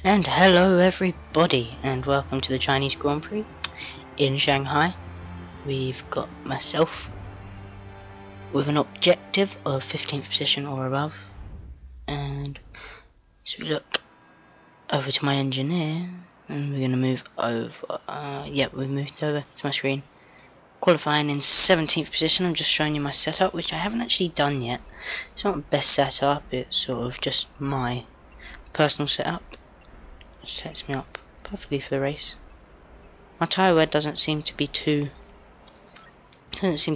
And hello everybody, and welcome to the Chinese Grand Prix in Shanghai. We've got myself with an objective of 15th position or above, and so we look over to my engineer and we're going to move over. We've moved over to my screen. Qualifying in 17th position. I'm just showing you my setup, which I haven't actually done yet. It's not the best setup, it's sort of just my personal setup. Sets me up perfectly for the race. My tyre wear doesn't seem to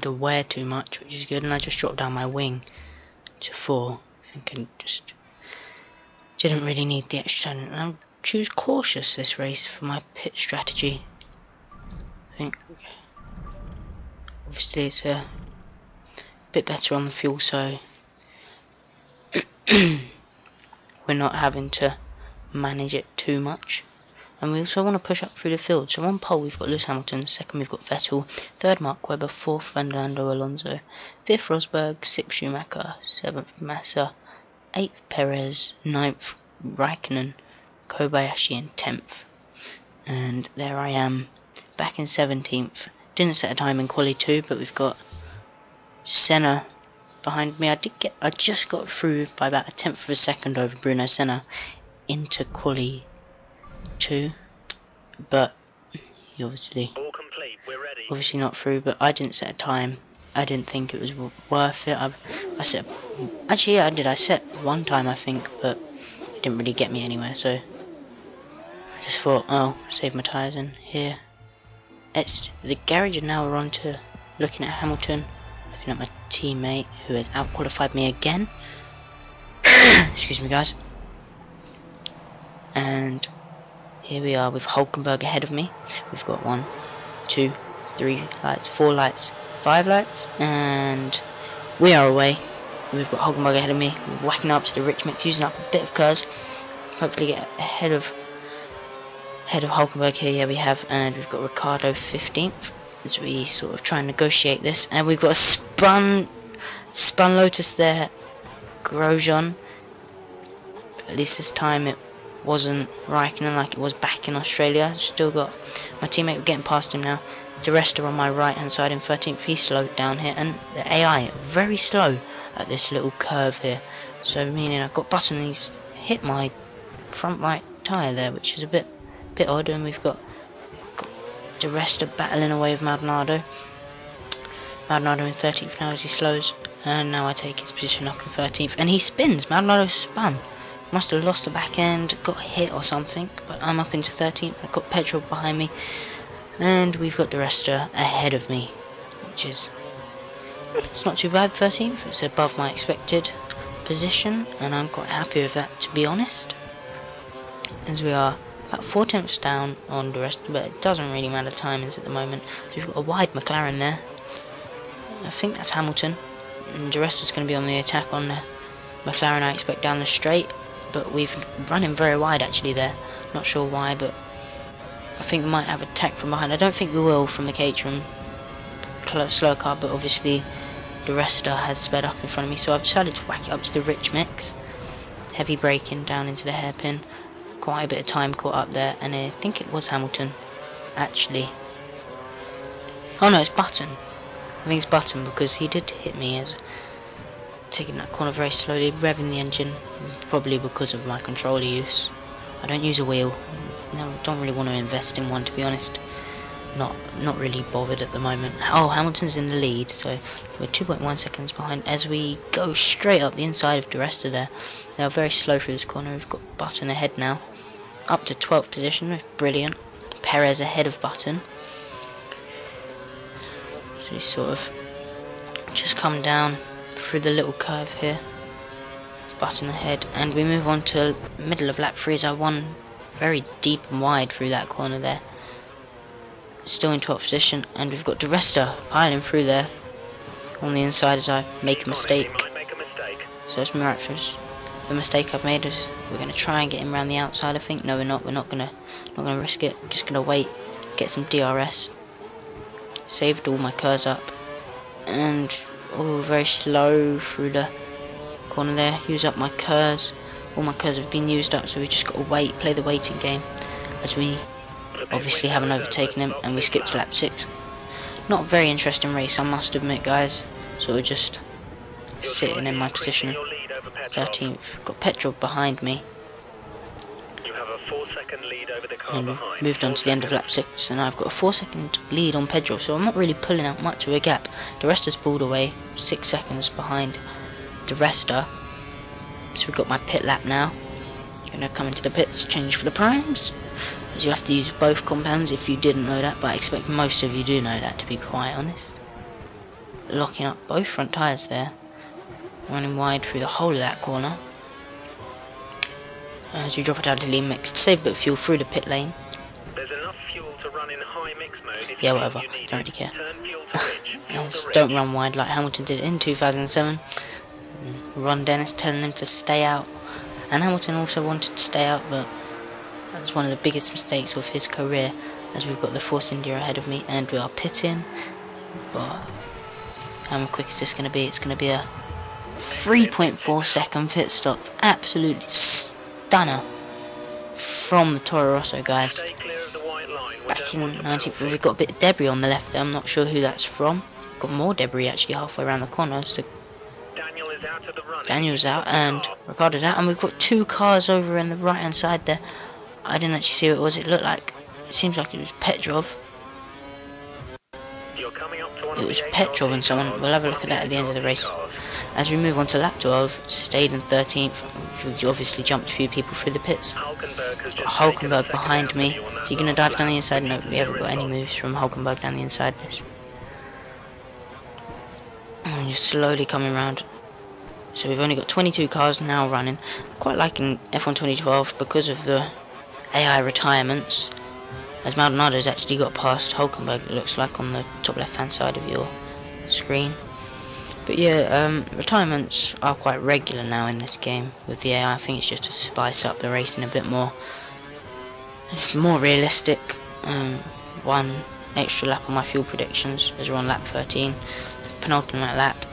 wear too much, which is good, and I just dropped down my wing to 4. Thinking just didn't really need the extra, and I'll choose cautious this race for my pit strategy. I think obviously it's a bit better on the fuel, so we're not having to manage it too much. And we also want to push up through the field. So on pole we've got Lewis Hamilton, second we've got Vettel, third Mark Webber, fourth Fernando Alonso, fifth Rosberg, sixth Schumacher, seventh Massa, eighth Perez, ninth Raikkonen, Kobayashi and 10th. And there I am, back in 17th. Didn't set a time in quali 2, but we've got Senna behind me. I just got through by about a tenth of a second over Bruno Senna into quali 2, but he obviously not through. But I didn't set a time. I didn't think it was worth it. I set one time, I think, but it didn't really get me anywhere, so I just thought, oh, save my tyres in here. It's the garage, and now we're on to looking at Hamilton, looking at my teammate who has out-qualified me again. Excuse me, guys. And here we are with Hulkenberg ahead of me. We've got 1, 2, 3 lights, 4 lights, 5 lights, and we are away. We've got Hulkenberg ahead of me, whacking up to the rich mix, using up a bit of curves. Hopefully get ahead of Hulkenberg here. Yeah, we have, and we've got Ricciardo 15th as we sort of try and negotiate this. And we've got a spun Lotus there, Grosjean. But at least this time it wasn't Raikkonen like it was back in Australia. Still got my teammate getting past him now. The rest are on my right hand side in 13th. He slowed down here, and the AI very slow at this little curve here. So meaning I've got Button, he's hit my front right tyre there, which is a bit odd. And we've got the rest are battling away with Maldonado. Maldonado in 13th now as he slows, and now I take his position up in 13th, and he spins. Maldonado spun. Must have lost the back end, got hit or something, but I'm up into 13th. I've got Petrol behind me, and we've got the rest ahead of me, which is, it's not too bad. 13th, it's above my expected position, and I'm quite happy with that, to be honest, as we are about 4 tenths down on the rest, but it doesn't really matter timings at the moment. So we've got a wide McLaren there. I think that's Hamilton, and the rest is going to be on the attack on the McLaren, I expect, down the straight. But we've run him very wide actually there. Not sure why, but I think we might have attack from behind. I don't think we will from the Caterham slow car, but obviously the rest has sped up in front of me, so I've decided to whack it up to the rich mix. Heavy braking down into the hairpin. Quite a bit of time caught up there, and I think it was Hamilton actually. Oh no, it's Button. I think it's Button, because he did hit me as taking that corner very slowly, revving the engine, probably because of my controller use. I don't use a wheel. No, don't really want to invest in one, to be honest. Not really bothered at the moment. Oh, Hamilton's in the lead, so we're 2.1 seconds behind as we go straight up the inside of the rest of there. They are very slow through this corner. We've got Button ahead now, up to 12th position. Brilliant. Perez ahead of Button. So we sort of just come down through the little curve here. Button ahead, and we move on to middle of lap 3 as I won very deep and wide through that corner there. Still in 12th position, and we've got DeResta piling through there on the inside as I make a mistake. So it's miraculous. The mistake I've made is we're going to try and get him around the outside. I think no, we're not. We're not going to risk it. We're just going to wait, get some DRS. Saved all my curves up, and very slow through the corner there. Use up my curves. All my cars have been used up, so we've just got to wait, play the waiting game, as we obviously haven't overtaken him, and we skipped to lap 6. Not a very interesting race, I must admit, guys. Sort of just sitting in my position. 13th. Got Petrov behind me. And moved on to the end of lap 6, and I've got a 4-second lead on Petrov, so I'm not really pulling out much of a gap. The rest has pulled away 6 seconds behind the rest are. So we've got my pit lap now. Gonna come into the pits, change for the primes, as you have to use both compounds if you didn't know that, but I expect most of you do know that, to be quite honest. Locking up both front tyres there, running wide through the whole of that corner. As you drop it down to lean mix to save a bit of fuel through the pit lane. There's enough fuel to run in high mix mode. Yeah, whatever, don't really care. Don't run wide like Hamilton did in 2007. Ron Dennis telling him to stay out, and Hamilton also wanted to stay out, but that was one of the biggest mistakes of his career, as we've got the Force India ahead of me, and we are pitting. How quick is this going to be? It's going to be a 3.4 second pit stop. Absolute stunner from the Toro Rosso guys. Back in 19th, we've got a bit of debris on the left there. I'm not sure who that's from. Got more debris actually halfway around the corner. So Daniel's out and Ricardo's out, and we've got 2 cars over in the right hand side there. I didn't actually see what it was. It looked like, it seems like it was Petrov. It was Petrov and someone. We'll have a look at that at the end of the race. As we move on to lap 12, stayed in 13th. We obviously jumped a few people through the pits. Got Hulkenberg behind me. Is he going to dive down the inside? No, we haven't got any moves from Hulkenberg down the inside. And just slowly coming around. So we've only got 22 cars now running. Quite liking F1 2012 because of the AI retirements. As Maldonado's actually got past Hulkenberg, it looks like, on the top left hand side of your screen. But yeah, retirements are quite regular now in this game with the AI. I think it's just to spice up the racing a bit more. More realistic. 1 extra lap on my fuel predictions as we're on lap 13. Penultimate lap.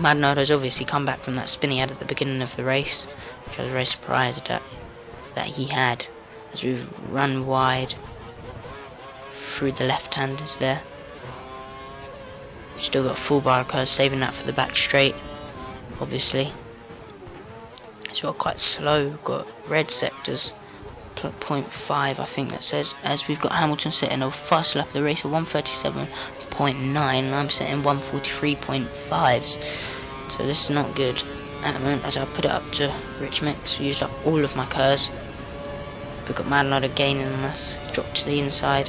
Maldonado's obviously come back from that spin he had at the beginning of the race, which I was very surprised at that he had, as we run wide through the left-handers there. Still got full bar curve, saving that for the back straight, obviously. So we're quite slow, got red sectors, 0.5 I think that says, as we've got Hamilton sitting a fast lap of the race of 137.9, and I'm sitting 143.5s. So this is not good at the moment, as I put it up to rich mix. We used up all of my cars. We've got Maldonado gaining on us, dropped to the inside,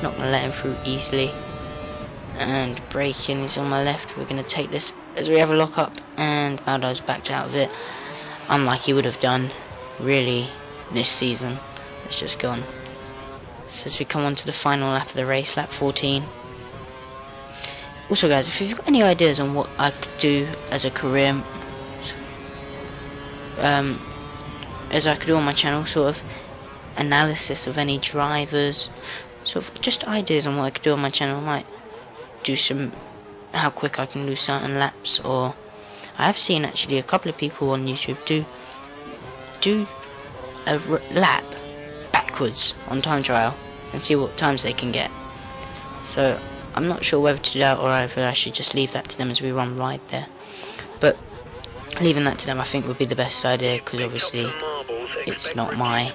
not going to let him through easily. And braking is on my left. We're going to take this as we have a lock up, and Maldonado's backed out of it, unlike he would have done really this season. It's just gone. So as we come on to the final lap of the race, lap 14. Also guys, if you've got any ideas on what I could do as a career, as I could do on my channel, sort of analysis of any drivers, sort of just ideas on what I could do on my channel. I might do some, how quick I can do certain laps, or I have seen actually a couple of people on YouTube do a lap backwards on time trial and see what times they can get. So I'm not sure whether to do that or whether I should just leave that to them as we run wide there. But leaving that to them I think would be the best idea, because obviously it's not my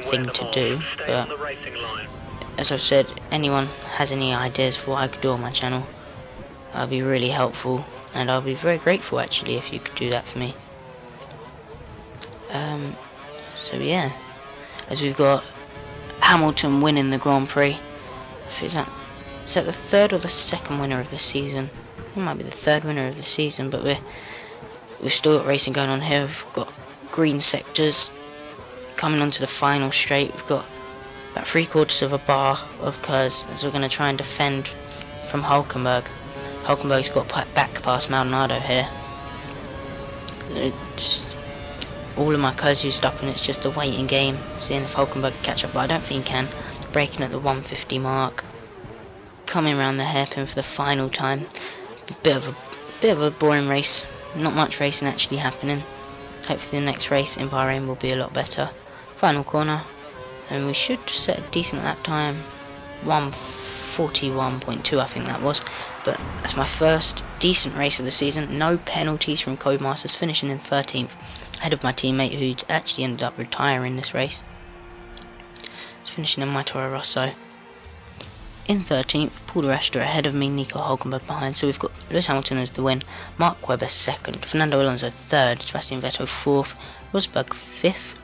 thing to do. But as I've said, anyone has any ideas for what I could do on my channel, I'll be really helpful, and I'll be very grateful actually if you could do that for me. So yeah, as we've got Hamilton winning the Grand Prix. Is that the third or the second winner of the season? It might be the third winner of the season, but we've still got racing going on here. We've got green sectors coming onto the final straight. We've got about 3/4 of a bar of cars as we're going to try and defend from Hulkenberg. Hulkenberg's got back past Maldonado here. All of my cars used up, and it's just a waiting game, seeing if Hulkenberg can catch up, but I don't think he can. Braking at the 150 mark, coming around the hairpin for the final time. Bit of a boring race, not much racing actually happening. Hopefully the next race in Bahrain will be a lot better. Final corner, and we should set a decent lap time. 1:41.2 I think that was, but that's my first decent race of the season. No penalties from Codemasters, finishing in 13th, ahead of my teammate who actually ended up retiring this race. He's finishing in my Toro Rosso in 13th, Paul di Resta ahead of me, Nico Hulkenberg behind. So we've got Lewis Hamilton as the win, Mark Webber 2nd, Fernando Alonso 3rd, Sebastian Vettel 4th, Rosberg 5th,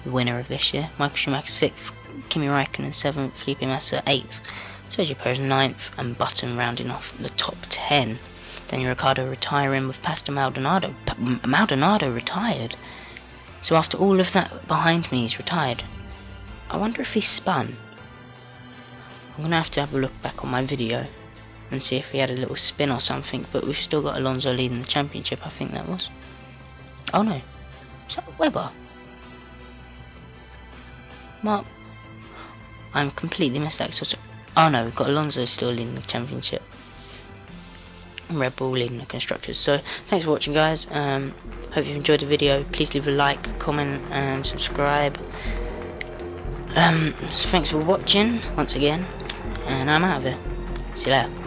the winner of this year, Michael Schumacher 6th, Kimi Raikkonen 7th, Felipe Massa 8th, Sergio Perez 9th, and Button rounding off the top 10. Daniel Ricciardo retiring with Pastor Maldonado. Maldonado retired. So after all of that behind me, he's retired. I wonder if he spun. I'm going to have a look back on my video and see if he had a little spin or something, but we've still got Alonso leading the championship, I think that was. Oh no, is that Webber? Mark, I'm completely missed that. Oh no, we've got Alonso still leading the championship. And Red Bull leading the constructors. So thanks for watching, guys. Hope you've enjoyed the video. Please leave a like, comment and subscribe. So thanks for watching once again, and I'm out of here. See you later.